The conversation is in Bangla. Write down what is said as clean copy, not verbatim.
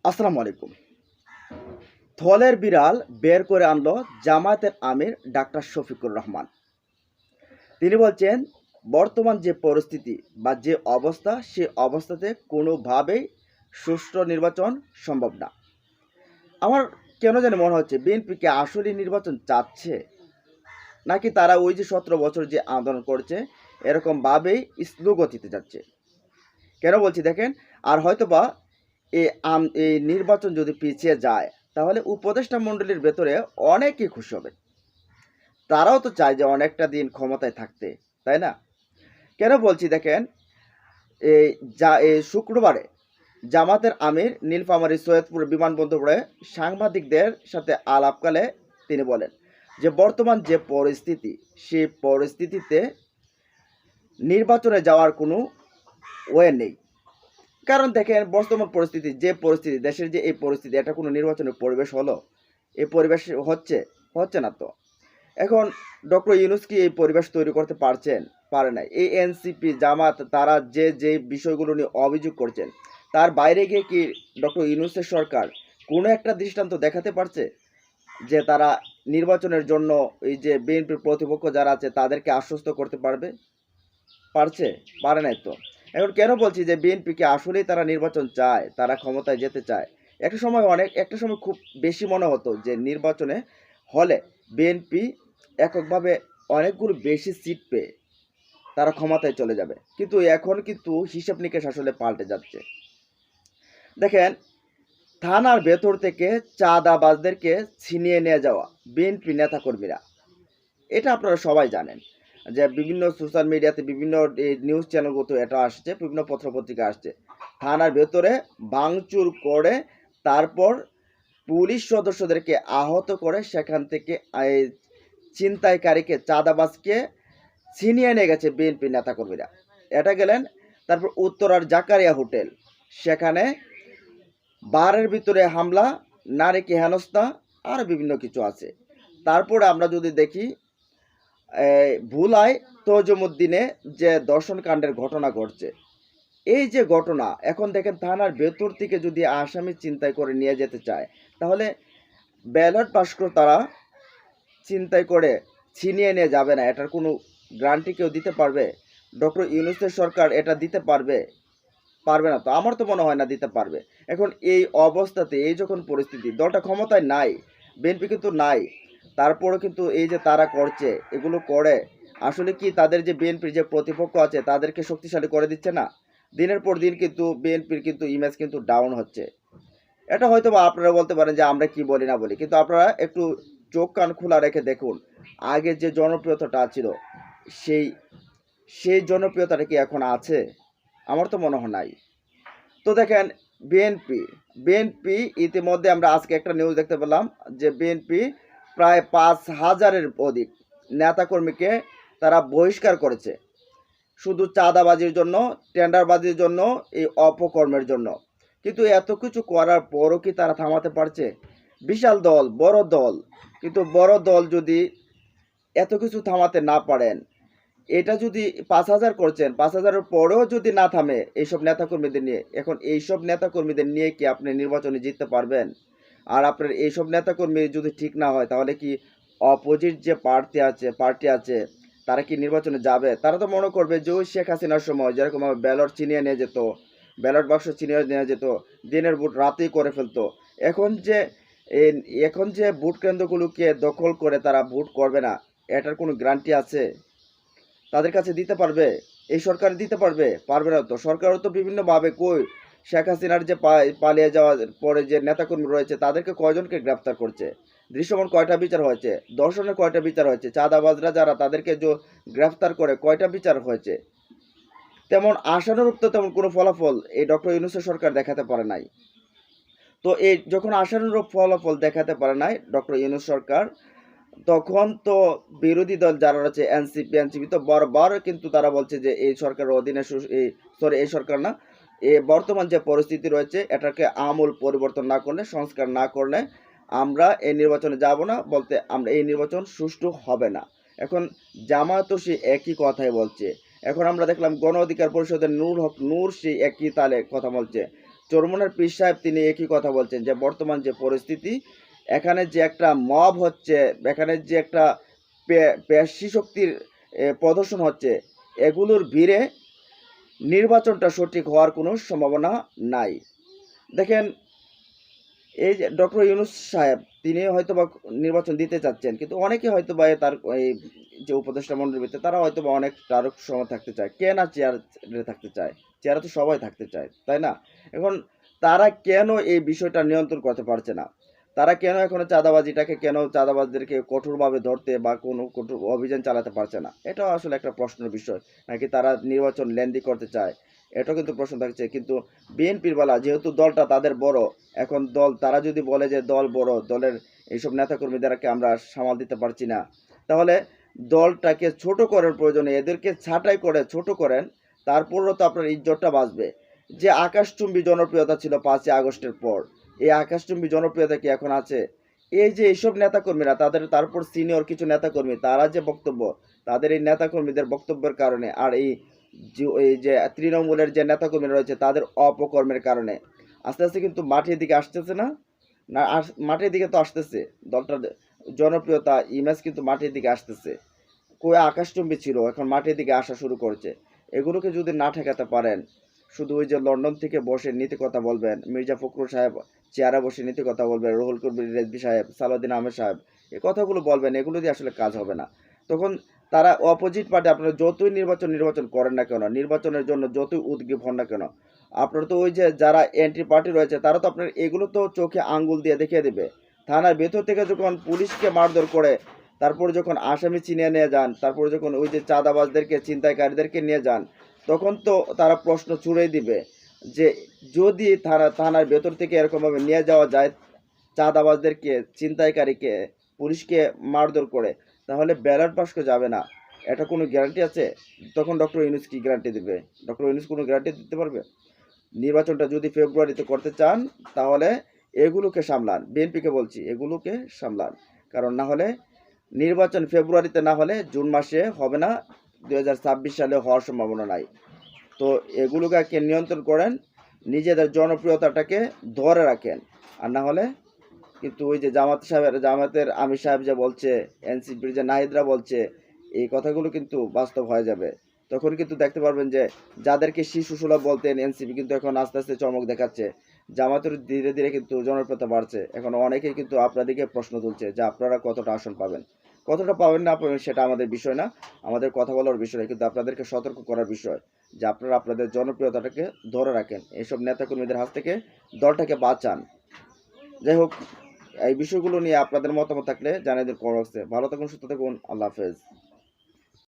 আসসালামু আলাইকুম। থলের বিড়াল বের করে আনলো জামায়াতের আমির ডাক্তার শফিকুর রহমান। তিনি বলছেন, বর্তমান যে পরিস্থিতি বা যে অবস্থা, সে অবস্থাতে কোনোভাবেই সুষ্ঠু নির্বাচন সম্ভব না। আমার কেন জানি মনে হচ্ছে বিএনপিকে আসলেই নির্বাচন চাচ্ছে, নাকি তারা ওই যে 17 বছর যে আন্দোলন করছে এরকমভাবেই স্লো গতিতে যাচ্ছে। কেন বলছি দেখেন, আর হয়তোবা এই নির্বাচন যদি পিছিয়ে যায় তাহলে উপদেষ্টা মণ্ডলীর ভেতরে অনেকেই খুশি হবে। তারাও তো চায় যে অনেকটা দিন ক্ষমতায় থাকতে, তাই না? কেন বলছি দেখেন, এই শুক্রবারে জামাতের আমির নীলফামারী সৈয়দপুর বিমানবন্দরে সাংবাদিকদের সাথে আলাপকালে তিনি বলেন যে বর্তমান যে পরিস্থিতি, সেই পরিস্থিতিতে নির্বাচনে যাওয়ার কোনো ওয়ে নেই। কারণ দেখেন, বর্তমান পরিস্থিতি, যে পরিস্থিতি দেশের, যে এই পরিস্থিতি, এটা কোনো নির্বাচনের পরিবেশ হলো? এই পরিবেশ হচ্ছে না তো। এখন ডক্টর ইউনূস কি এই পরিবেশ তৈরি করতে পারছেন? পারে নাই। এই এনসিপি জামাত তারা যে বিষয়গুলো নিয়ে অভিযোগ করছেন, তার বাইরে গিয়ে কি ডক্টর ইউনূসের সরকার কোনো একটা দৃষ্টান্ত দেখাতে পারছে যে তারা নির্বাচনের জন্য এই যে বিএনপির প্রতিপক্ষ যারা আছে তাদেরকে আশ্বস্ত করতে পারছে? পারে নাই তো। এখন কেন বলছি যে বিএনপিকে আসলেই তারা নির্বাচন চায়, তারা ক্ষমতায় যেতে চায়। একটা সময় খুব বেশি মনে হতো যে নির্বাচনে হলে বিএনপি এককভাবে অনেকগুলো বেশি সিট পেয়ে তারা ক্ষমতায় চলে যাবে, কিন্তু এখন কিন্তু হিসাব নিকেশ আসলে পাল্টে যাচ্ছে। দেখেন, থানার ভেতর থেকে চাঁদাবাজদেরকে ছিনিয়ে নিয়ে যাওয়া বিএনপি নেতাকর্মীরা, এটা আপনারা সবাই জানেন যে বিভিন্ন সোশ্যাল মিডিয়াতে, বিভিন্ন নিউজ চ্যানেলগুলো এটা আসছে, বিভিন্ন পত্রপত্রিকা আসছে। থানার ভেতরে ভাঙচুর করে তারপর পুলিশ সদস্যদেরকে আহত করে সেখান থেকে এই ছিনতাইকারীকে, চাঁদাবাজকে ছিনিয়ে নিয়ে গেছে বিএনপি নেতাকর্মীরা। এটা গেলেন। তারপর উত্তরার জাকারিয়া হোটেল, সেখানে বারের ভিতরে হামলা, নারীকে হেনস্থা, আর বিভিন্ন কিছু আছে। তারপরে আমরা যদি দেখি ভুলায় তজুমুদ্দিনে যে দর্শনকাণ্ডের ঘটনা ঘটছে, এই যে ঘটনা, এখন দেখেন থানার ভেতর থেকে যদি আসামি চিন্তাই করে নিয়ে যেতে চায়, তাহলে ব্যালট বাক্স তারা চিন্তাই করে ছিনিয়ে নিয়ে যাবে না, এটার কোনো গ্যারান্টি কেউ দিতে পারবে? ডক্টর ইউনূসের সরকার এটা দিতে পারবে না তো। আমার তো মনে হয় না দিতে পারবে। এখন এই অবস্থাতে, এই যখন পরিস্থিতি, দলটা ক্ষমতায় নাই, বিএনপি কিন্তু নাই, তারপরেও কিন্তু এই যে তারা করছে, এগুলো করে আসলে কি তাদের যে বিএনপির যে প্রতিপক্ষ আছে তাদেরকে শক্তিশালী করে দিচ্ছে না? দিনের পর দিন কিন্তু বিএনপির কিন্তু ইমেজ কিন্তু ডাউন হচ্ছে। এটা হয়তো বা আপনারা বলতে পারেন যে আমরা কি বলি না বলি, কিন্তু আপনারা একটু চোখ কান খোলা রেখে দেখুন, আগে যে জনপ্রিয়তাটা ছিল, সেই সেই জনপ্রিয়তাটা কি এখন আছে? আমার তো মনে হয় নাই। তো দেখেন, বিএনপি বিএনপি ইতিমধ্যে আমরা আজকে একটা নিউজ দেখতে পেলাম যে বিএনপি প্রায় 5,000-এর অধিক নেতাকর্মীকে তারা বহিষ্কার করেছে, শুধু চাঁদাবাজির জন্য, টেন্ডারবাজির জন্য, এই অপকর্মের জন্য। কিন্তু এত কিছু করার পরও কি তারা থামাতে পারছে? বিশাল দল, বড় দল, কিন্তু বড় দল যদি এত কিছু থামাতে না পারেন, এটা যদি 5,000 করছেন, 5,000-এর পরেও যদি না থামে এইসব নেতাকর্মীদের নিয়ে, এখন এইসব নেতাকর্মীদের নিয়ে কি আপনি নির্বাচনে জিততে পারবেন? আর আপনার এইসব নেতাকর্মী যদি ঠিক না হয়, তাহলে কি অপোজিট যে পার্টি আছে তারা কি নির্বাচনে যাবে? তারা তো মনে করবে যে ওই শেখ হাসিনার সময় যেরকম ব্যালট ছিনিয়ে নিয়ে যেত, ব্যালট বাক্স ছিনিয়ে নিয়ে যেত, দিনের ভোট রাতেই করে ফেলতো। এখন যে এখন যে ভোট কেন্দ্রগুলোকে দখল করে তারা ভোট করবে না, এটার কোনো গ্যারান্টি আছে তাদের কাছে দিতে পারবে? এই সরকার দিতে পারবে না তো। সরকারও তো বিভিন্নভাবে, কই শেখ হাসিনার যে পালিয়ে যাওয়ার পরে যে নেতাকর্মী রয়েছে তাদেরকে কয়জনকে গ্রেপ্তার করছে? দৃশ্যমান কয়টা বিচার হয়েছে? ধর্ষণের কয়টা বিচার হয়েছে? চাঁদাবাজরা যারা, তাদেরকে যে গ্রেপ্তার করে কয়টা বিচার হয়েছে? তেমন আশানুরূপ তো তেমন কোনো ফলাফল এই ডক্টর ইউনূসের সরকার দেখাতে পারে নাই। তো এই যখন আশানুরূপ ফলাফল দেখাতে পারে নাই ডক্টর ইউনূস সরকার, তখন তো বিরোধী দল যারা রয়েছে এনসিপি তো বারবার কিন্তু তারা বলছে যে এই সরকারের অধীনে এই সরকার না, বর্তমান যে পরিস্থিতি রয়েছে এটাকে আমূল পরিবর্তন না করলে, সংস্কার না করলে আমরা এই নির্বাচনে যাব না, বলতে আমরা এই নির্বাচন সুষ্ঠু হবে না। এখন জামায়াতও সেই একই কথাই বলছে। এখন আমরা দেখলাম গণ অধিকার পরিষদের নূর হক নূর সেই একই তালে কথা বলছে। চরমনের পীর সাহেব তিনি একই কথা বলছেন যে বর্তমান যে পরিস্থিতি, এখানে যে একটা মব হচ্ছে, এখানে যে একটা পেশি শক্তির প্রদর্শন হচ্ছে, এগুলোর ভিড়ে নির্বাচনটা সঠিক হওয়ার কোনো সম্ভাবনা নাই। দেখেন, এই যে ডক্টর ইউনূস সাহেব তিনি হয়তোবা নির্বাচন দিতে চাচ্ছেন, কিন্তু অনেকে হয়তোবা তার এই যে উপদেষ্টা মণ্ডলীর ভিতরে তারা হয়তোবা অনেক তারক সময় থাকতে চায়। কে না চেয়ারে থাকতে চায়? চেয়ারে তো সবাই থাকতে চায়, তাই না? এখন তারা কেন এই বিষয়টা নিয়ন্ত্রণ করতে পারছে না? তারা কেন এখনো চাঁদাবাজিটাকে, কেন চাঁদাবাজদেরকে কঠোরভাবে ধরতে বা কোনো কঠোর অভিযান চালাতে পারছে না? এটাও আসলে একটা প্রশ্নের বিষয়। নাকি তারা নির্বাচন লেন্দি করতে চায়? এটাও কিন্তু প্রশ্ন থাকছে। কিন্তু বিএনপির বেলা যেহেতু দলটা তাদের বড়, এখন দল তারা যদি বলে যে দল বড়, দলের এইসব নেতাকর্মীদেরকে আমরা সামাল দিতে পারছি না, তাহলে দলটাকে ছোট করার প্রয়োজনে এদেরকে ছাঁটাই করে ছোট করেন, তারপরও তো আপনার ইজ্জতটা বাঁচবে। যে আকাশচুম্বী জনপ্রিয়তা ছিল 5ই আগস্টের পর, এই আকাশচুম্বী জনপ্রিয়তা কি এখন আছে? এই যে এইসব নেতাকর্মীরা, তারপর সিনিয়র কিছু নেতাকর্মী, তারা যে বক্তব্য, তাদের এই নেতাকর্মীদের বক্তব্যের কারণে, আর এই যে তৃণমূলের যে নেতাকর্মীরা রয়েছে তাদের অপকর্মের কারণে আস্তে আস্তে কিন্তু মাটির দিকে আসতেছে না? না, মাটির দিকে তো আসতেছে। দলটার জনপ্রিয়তা, ইমেজ কিন্তু মাটির দিকে আসতেছে। কই আকাশচুম্বী ছিল, এখন মাটির দিকে আসা শুরু করেছে। এগুলোকে যদি না ঠেকাতে পারেন, শুধু ওই যে লন্ডন থেকে বসে নীতি কথা বলবেন, মির্জা ফখরুল সাহেব চেয়ারে বসে নীতি কথা বলবেন, রুহুল কবির রেজভী সাহেব, সালাউদ্দিন আহমেদ সাহেব, এই কথাগুলো বলবেন, এগুলো দিয়ে আসলে কাজ হবে না। তখন তারা অপোজিট পার্টি, আপনারা যতই নির্বাচন করেন না কেন, নির্বাচনের জন্য যতই উদ্গ্রীব হন না কেন, আপনারা তো ওই যে যারা এন্টি পার্টি রয়েছে তারা তো আপনার এগুলো তো চোখে আঙ্গুল দিয়ে দেখিয়ে দেবে। থানার ভেতর থেকে যখন পুলিশকে মারধর করে, তারপর যখন আসামি চিনিয়ে নিয়ে যান, তারপর যখন ওই যে চাঁদাবাজদেরকে, ছিনতাইকারীদেরকে নিয়ে যান, তখন তো তারা প্রশ্ন ছুড়েই দিবে যে যদি থানার ভেতর থেকে এরকমভাবে নিয়ে যাওয়া যায় চাঁদাবাজদেরকে, ছিনতাইকারীকে, পুলিশকে মারধর করে, তাহলে ব্যালট বাক্স যাবে না। এটা কোনো গ্যারান্টি আছে? তখন ডক্টর ইউনূস কি গ্যারান্টি দেবে? ডক্টর ইউনূস কোনো গ্যারান্টি দিতে পারবে? নির্বাচনটা যদি ফেব্রুয়ারিতে করতে চান, তাহলে এগুলোকে সামলান। বিএনপিকে বলছি, এগুলোকে সামলান। কারণ না হলে নির্বাচন ফেব্রুয়ারিতে না হলে জুন মাসে হবে না, 2026 সালে হওয়ার সম্ভাবনা নাই। তো এগুলোকে নিয়ন্ত্রণ করেন, নিজেদের জনপ্রিয়তাটাকে ধরে রাখেন। আর না হলে কিন্তু ওই যে জামাতের আমির সাহেব যে বলছে, এনসিপির যে নাহিদরা বলছে, এই কথাগুলো কিন্তু বাস্তব হয়ে যাবে। তখন কিন্তু দেখতে পারবেন যে যাদেরকে শিশু সুলভ বলতেন এনসিপি কিন্তু এখন আস্তে আস্তে চমক দেখাচ্ছে। জামাতের ধীরে ধীরে কিন্তু জনপ্রিয়তা বাড়ছে। এখন অনেকেই কিন্তু আপনাদেরকে প্রশ্ন তুলছে যে আপনারা কতটা আসন পাবেন। কতটা পাবেন না পাবেন সেটা আমাদের বিষয় না, আমাদের কথা বলার বিষয় না, কিন্তু আপনাদেরকে সতর্ক করার বিষয় যে আপনারা আপনাদের জনপ্রিয়তাটাকে ধরে রাখেন, এইসব নেতাকর্মীদের হাত থেকে দলটাকে বাঁচান। যাই হোক, এই বিষয়গুলো নিয়ে আপনাদের মতামত থাকলে জানাই দিন কমেন্ট বক্সে। ভালো থাকুন, সুস্থ থাকুন, আল্লাহ হাফেজ।